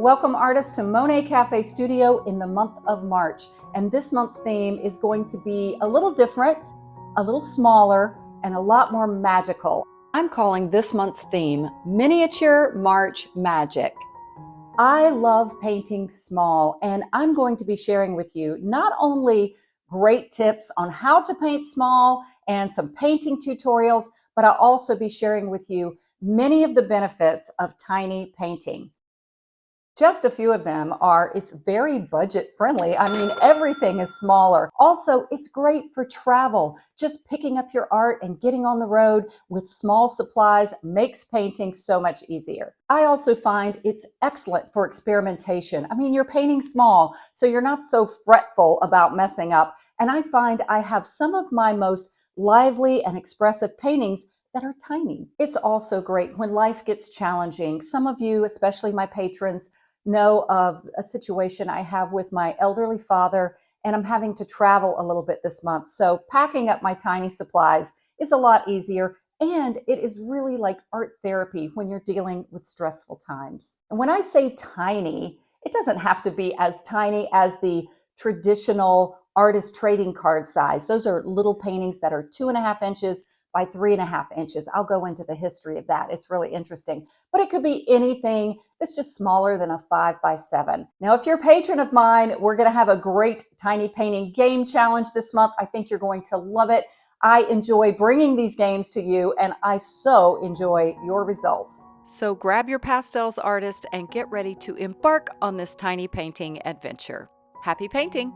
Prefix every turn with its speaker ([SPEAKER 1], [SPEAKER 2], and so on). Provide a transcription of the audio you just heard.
[SPEAKER 1] Welcome artists to Monet Cafe Studio in the month of March. And this month's theme is going to be a little different, a little smaller, and a lot more magical. I'm calling this month's theme Miniature March Magic. I love painting small, and I'm going to be sharing with you not only great tips on how to paint small and some painting tutorials, but I'll also be sharing with you many of the benefits of tiny painting. Just a few of them are it's very budget friendly. I mean, everything is smaller. Also, it's great for travel. Just picking up your art and getting on the road with small supplies makes painting so much easier. I also find it's excellent for experimentation. I mean, you're painting small, so you're not so fretful about messing up. And I find I have some of my most lively and expressive paintings that are tiny. It's also great when life gets challenging. Some of you, especially my patrons, know of a situation I have with my elderly father, and I'm having to travel a little bit this month. So packing up my tiny supplies is a lot easier, and it is really like art therapy when you're dealing with stressful times. And when I say tiny, it doesn't have to be as tiny as the traditional artist trading card size. Those are little paintings that are 2.5 inches by 3.5 inches. I'll go into the history of that. It's really interesting. But it could be anything that's just smaller than a 5x7. Now, if you're a patron of mine, we're going to have a great tiny painting game challenge this month. I think you're going to love it. I enjoy bringing these games to you, and I so enjoy your results. So grab your pastels, artist, and get ready to embark on this tiny painting adventure. Happy painting!